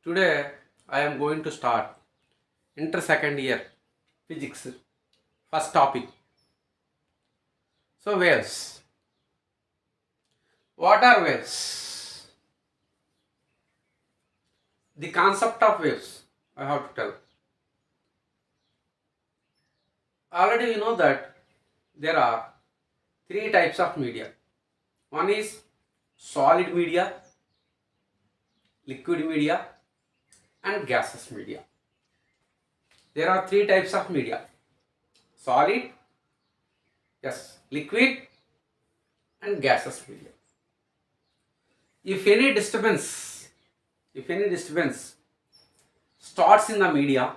Today I am going to start inter second year physics first topic. So waves. What are waves? The concept of waves I have to tell. Already we know that there are three types of media. One is solid media, liquid media and gaseous media. There are three types of media. Solid, yes, liquid and gaseous media. If any disturbance starts in the media,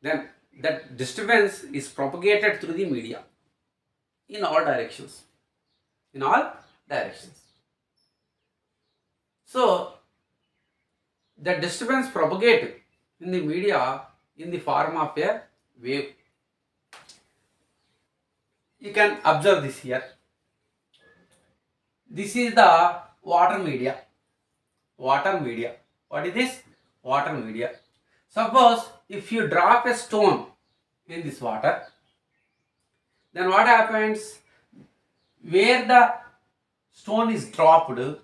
then that disturbance is propagated through the media in all directions. In all directions. So the disturbance propagated in the media in the form of a wave. You can observe this here. This is the water media. Water media. What is this? Water media. Suppose if you drop a stone in this water, then what happens? Where the stone is dropped, the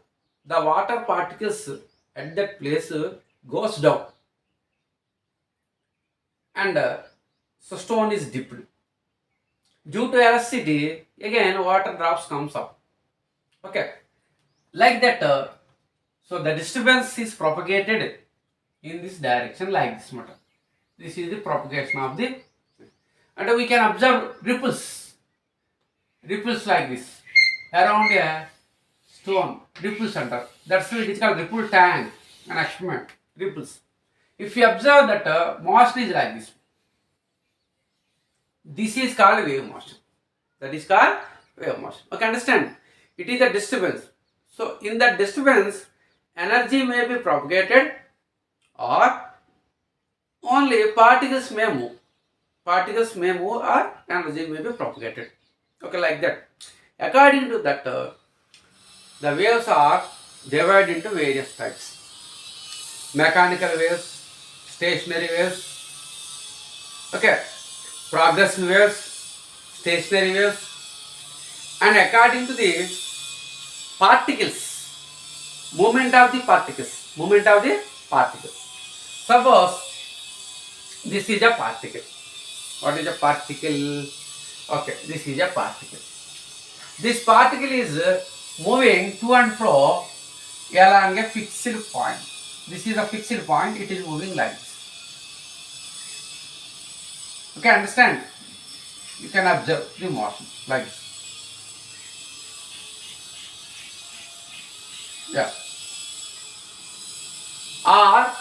water particles at that place goes down, and so stone is dipped. Due to elasticity, again water drops comes up. Okay, like that. So the disturbance is propagated in this direction like this matter. This is the propagation of the, and we can observe ripples like this around a stone. Ripple center. That's why it is called ripple tank and experiment. Ripples. If you observe that motion is like this, this is called wave motion. That is called wave motion. Okay, understand? It is a disturbance. So in that disturbance, energy may be propagated or only particles may move. Particles may move or energy may be propagated. Okay, like that. According to that, the waves are divided into various types. Mechanical waves, stationary waves, okay, progressive waves, stationary waves, and according to the particles, movement of the particles. Suppose this is a particle. What is a particle? Okay, this is a particle. This particle is moving to and fro along a fixed point. This is a fixed point, it is moving like this. Okay, understand? You can observe the motion like this. Yeah. Or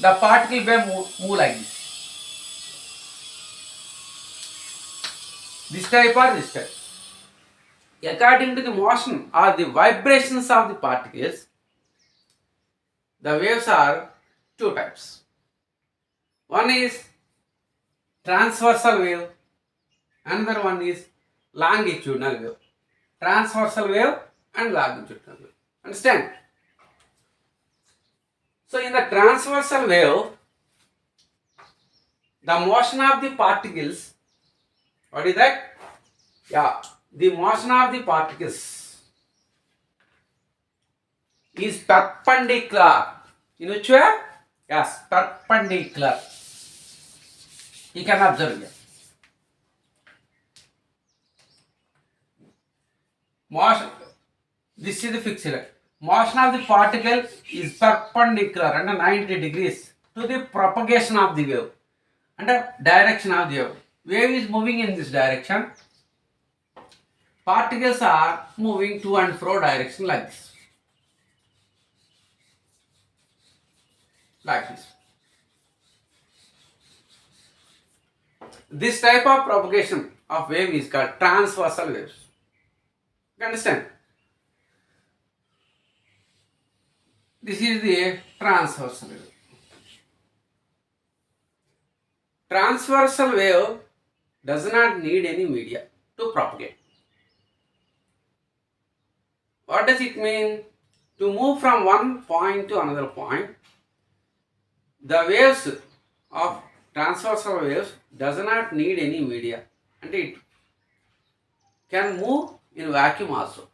the particle may move like this. This type or this type. According to the motion or the vibrations of the particles, the waves are two types. One is transversal wave, another one is longitudinal wave. Transversal wave and longitudinal wave. Understand? So in the transversal wave, the motion of the particles, what is that? Yeah, the motion of the particles is perpendicular. In which way? Yes, perpendicular. You can observe here. Motion, this is the fixed. Motion of the particle is perpendicular and 90 degrees to the propagation of the wave and the direction of the wave. Wave is moving in this direction. Particles are moving to and fro direction like this. Like this. This type of propagation of wave is called transversal waves. You understand? This is the transversal wave. Transversal wave does not need any media to propagate. What does it mean? To move from one point to another point, the waves of transversal waves does not need any media, and it can move in vacuum also.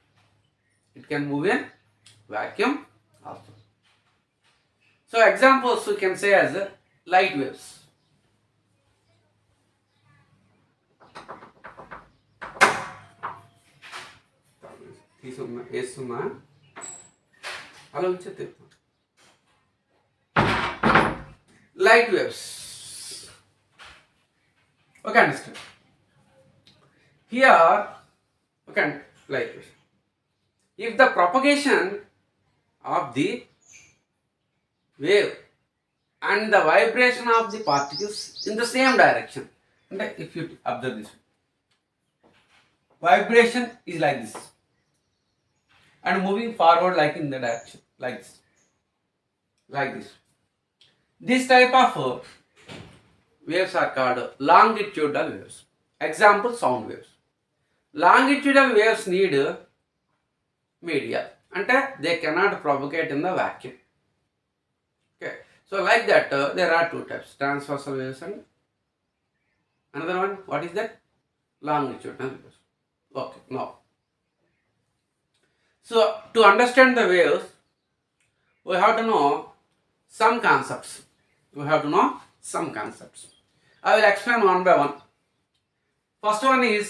It can move in vacuum also. So examples we can say as light waves. వేస్తున్నా అలా ఉంచేది light waves. Okay, understand. Here, okay, light waves. If the propagation of the wave and the vibration of the particles in the same direction, and if you observe this, vibration is like this and moving forward like in the direction like this, like this. This type of waves are called longitudinal waves. Example, sound waves. Longitudinal waves need media, and they cannot propagate in the vacuum. Okay, so like that there are two types, transversal waves and another one, what is that? Longitudinal waves. Okay, now, so to understand the waves, we have to know some concepts. We have to know some concepts. I will explain one by one. First one is,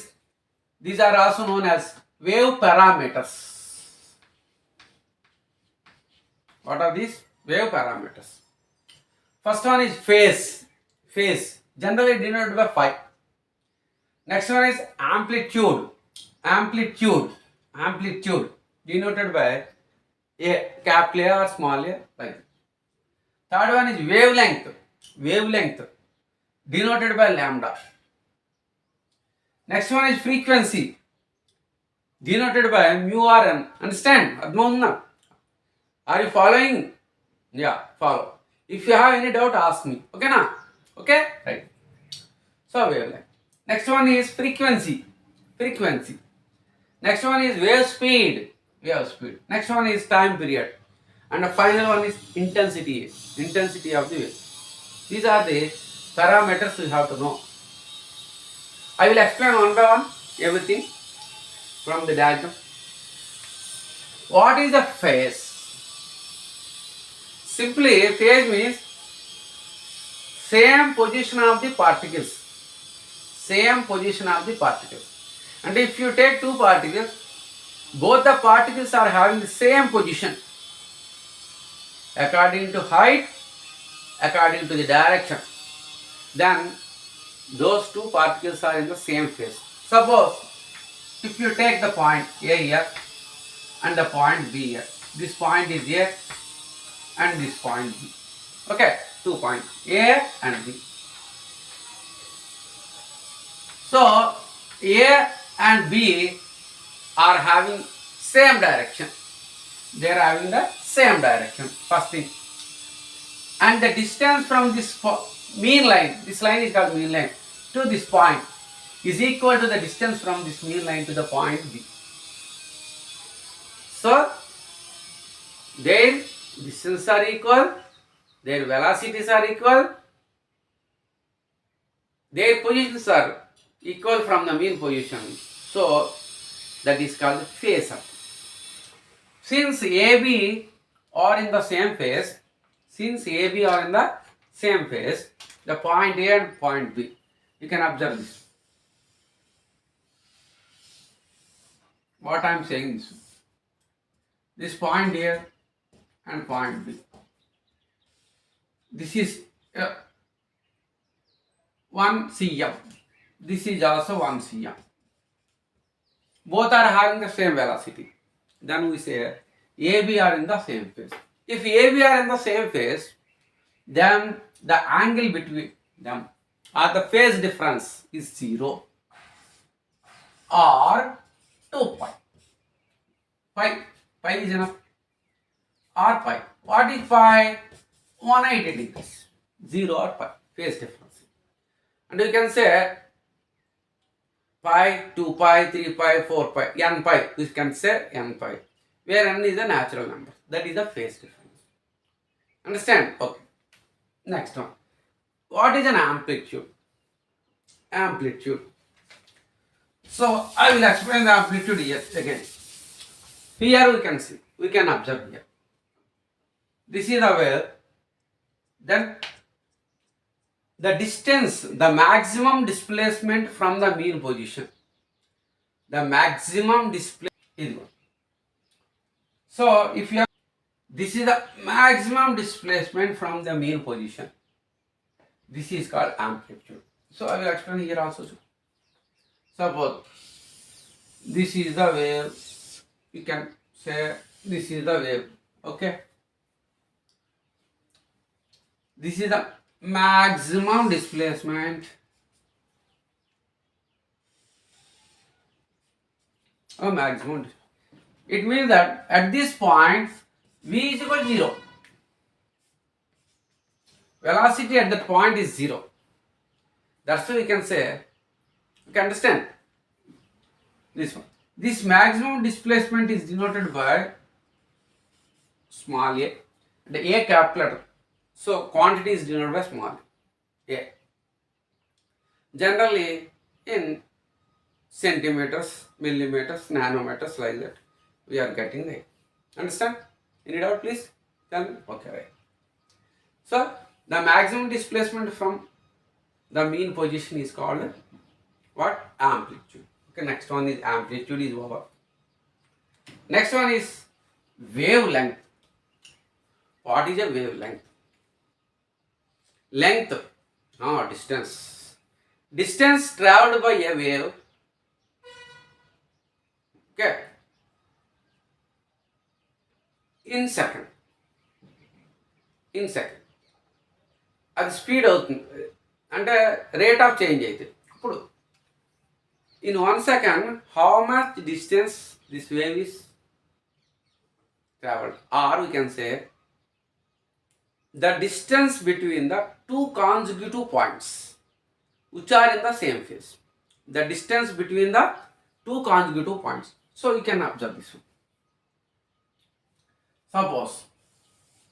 these are also known as wave parameters. What are these? Wave parameters. First one is phase. Phase, generally denoted by phi. Next one is amplitude. Amplitude. Amplitude, denoted by a capital A or small a, like that. Third one is wavelength. Wavelength, denoted by lambda. Next one is frequency, denoted by mu or n. Understand? Admona? Are you following? Yeah, follow. If you have any doubt, ask me. Okay, na? Okay? Right. So, wavelength. Next one is frequency. Frequency. Next one is wave speed. Wave speed. Next one is time period. And the final one is intensity. Intensity of the wave. These are the parameters we have to know. I will explain one by one everything from the diagram. What is a phase? Simply, phase means same position of the particles. Same position of the particles. And if you take two particles, both the particles are having the same position according to height, according to the direction, then those two particles are in the same phase. Suppose if you take the point A here and the point B here, this point is A and this point B. Okay, 2 points A and B. So A and B are having same direction. They are having the same direction, first thing. And the distance from this mean line, this line is called mean line, to this point is equal to the distance from this mean line to the point B. So, their distances are equal, their velocities are equal, their positions are equal from the mean position. So, that is called phase. Since AB are in the same phase, the point A and point B, you can observe this. What I am saying is, this point here and point B. This is 1 cm. This is also 1 cm. Both are having the same velocity. Then we say AB are in the same phase. If AB are in the same phase, then the angle between them or the phase difference is 0 or 2 pi. Pi is enough. Or pi. What is pi? 180 degrees. 0 or pi. Phase difference. And you can say pi, 2 pi, 3 pi, 4 pi, n pi. We can say n pi. where n is a natural number. That is the phase difference. Understand? Okay. Next one. What is an amplitude? Amplitude. So I will explain the amplitude here again. Here we can see, we can observe here. This is the wave. Then the distance, the maximum displacement from the mean position. The maximum displacement is one. So if you have, this is the maximum displacement from the mean position. This is called amplitude. So I will explain here also. Suppose this is the wave. You can say this is the wave. Okay. This is the maximum displacement or maximum. It means that at this point v is equal to 0. Velocity at that point is 0. That's why we can say, you can understand this one. This maximum displacement is denoted by small a, the a capital letter. So quantity is denoted by small a. Generally in centimeters, millimeters, nanometers, like that we are getting the. Understand? Any doubt, please? Tell me. Okay, right. So the maximum displacement from the mean position is called what? Amplitude. Okay, next one is amplitude is over. Next one is wavelength. What is a wavelength? Length, no, distance. Distance traveled by a wave. Okay. In second. అది speed అవుతుంది అంటే rate of change అయితే ఇప్పుడు in 1 second how much distance this wave is traveled, or we can say the distance between the two consecutive points which are in the same phase. The distance between the two consecutive points. So you can observe this one. Suppose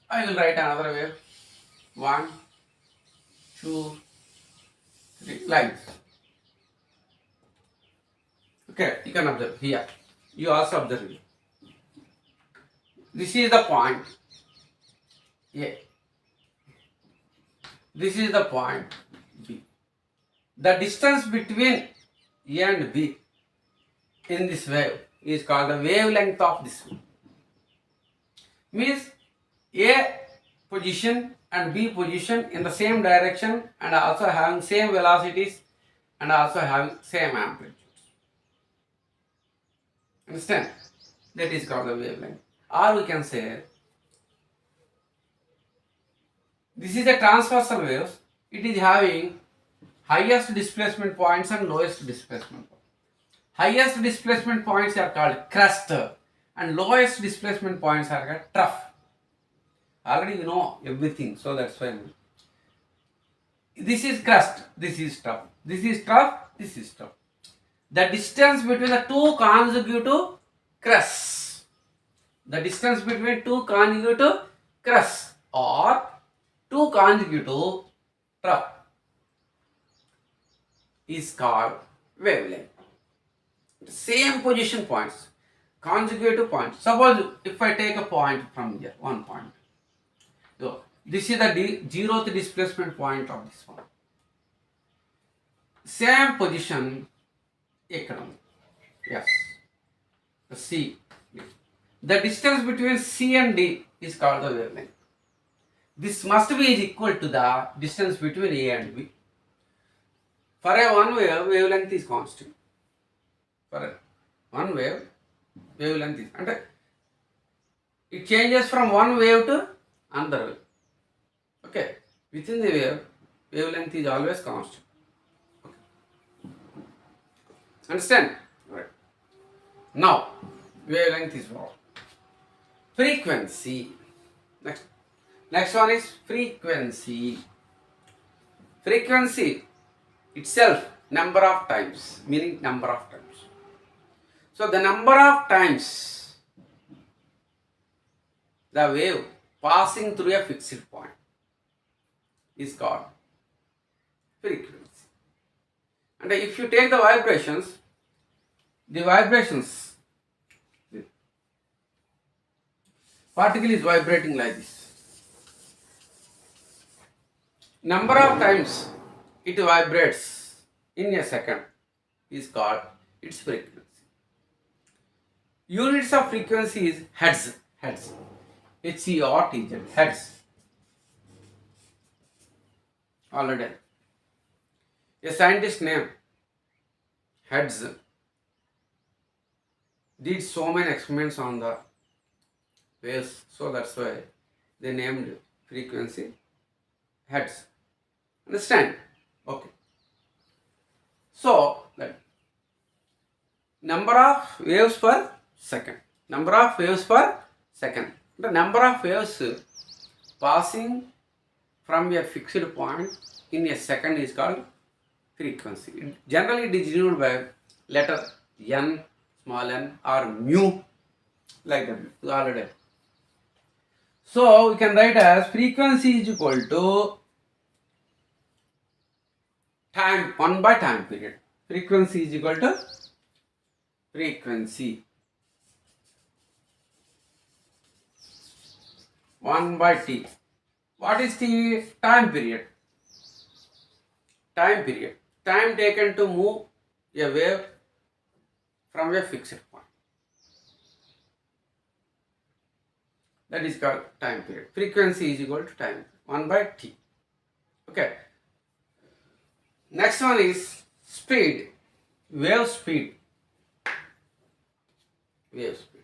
I will write another wave. 1, 2, 3, like this. Okay, you can observe here. You also observe it. This is the point A. This is the point B. The distance between A and B in this wave is called the wavelength of this wave. Means A position and B position in the same direction and also having same velocities and also having same amplitudes. Understand? That is called the wavelength. Or we can say this is a transversal wave. It is having highest displacement points and lowest displacement points. Highest displacement points are called crest and lowest displacement points are called trough. Already you know everything, so that's why. This is crest, this is trough, this is trough, this is trough. The distance between the two consecutive crests, the distance between two consecutive crests or two consecutive trough is called wavelength. Same position points, consecutive points. Suppose if I take a point from here, one point. So this is the zeroth displacement point of this one. Same position. Yes. C. The distance between C and D is called the wavelength. This must be is equal to the distance between A and B. For a one wave, wavelength is constant. For a one wave, wavelength is, and it changes from one wave to another wave. Okay. Within the wave, wavelength is always constant. Understand? Right. Now, wavelength is what? Frequency. Next one is frequency. Frequency itself, number of times, meaning number of times. So the number of times the wave passing through a fixed point is called frequency. And if you take the vibrations, the particle is vibrating like this. Number of times it vibrates in a second is called its frequency. Units of frequency is hertz. H-E-R-T-Z, hertz. Already. A scientist named Hertz did so many experiments on the waves, so that's why they named frequency Hertz. Understand? Okay. So that number of waves per second. Number of waves per second. The number of waves passing from a fixed point in a second is called frequency. Generally it is denoted by letter n, small n, or mu, like that. Already. So we can write as frequency is equal to time 1 by time period. Frequency is equal to frequency 1 by t. What is the time period? Time period. Time taken to move a wave from a fixed point. That is called time period. Frequency is equal to time 1 by t. Okay. Next one is speed. Wave speed. Wave speed.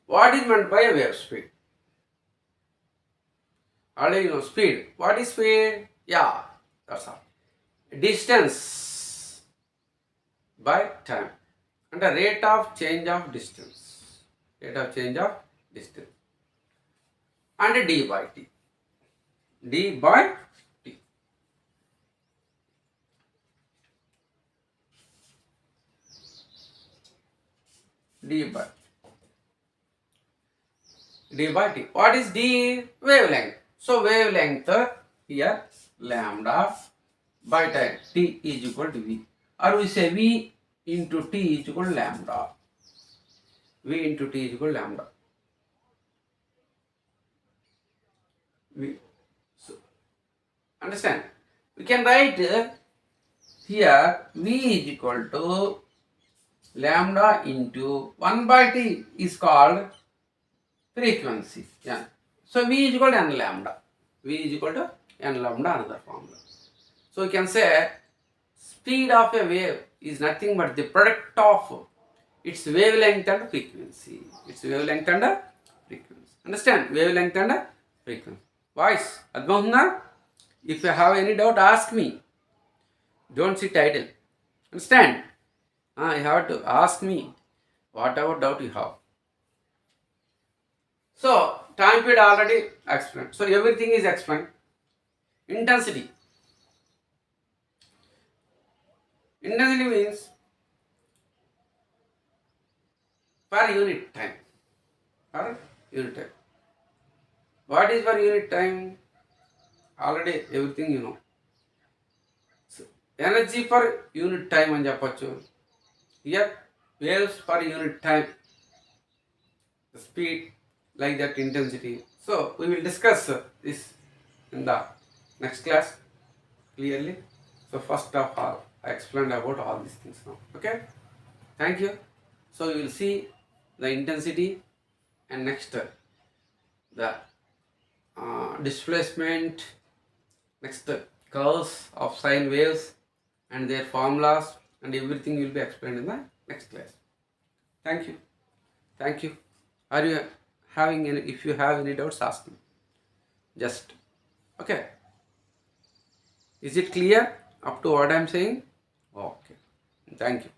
What is meant by a wave speed? Already you know speed. What is speed? Yeah, that's all. Distance by time and the rate of change of distance. Rate of change of distance. And d by t. D by t. D by t. What is d? Wavelength. So wavelength here lambda by time t is equal to v, or we say v into t is equal to lambda. V into t is equal to lambda. V. So understand? We can write here v is equal to lambda into 1 by t is called frequency. Yeah. So v is equal to n lambda. V is equal to n lambda, another formula. So we can say speed of a wave is nothing but the product of its wavelength and frequency. Its wavelength and frequency. Understand? Wavelength and frequency. Voice. Advanced? If you have any doubt, ask me. Don't sit idle. Understand? You have to ask me whatever doubt you have. So, time period already explained. So, everything is explained. Intensity. Intensity means per unit time. Per unit time. What is per unit time? Already everything you know. So, energy per unit time అని చెప్పొచ్చు. Here, waves per unit time. The speed, like that intensity. So we will discuss this in the next class clearly. So first of all, I explained about all these things now. Okay. Thank you. So we will see the intensity and next the displacement, next curves of sine waves and their formulas, and everything will be explained in the next class. Thank you. Thank you. Are you having any, if you have any doubts, ask me. Just, okay. Is it clear up to what I am saying? Okay. Thank you.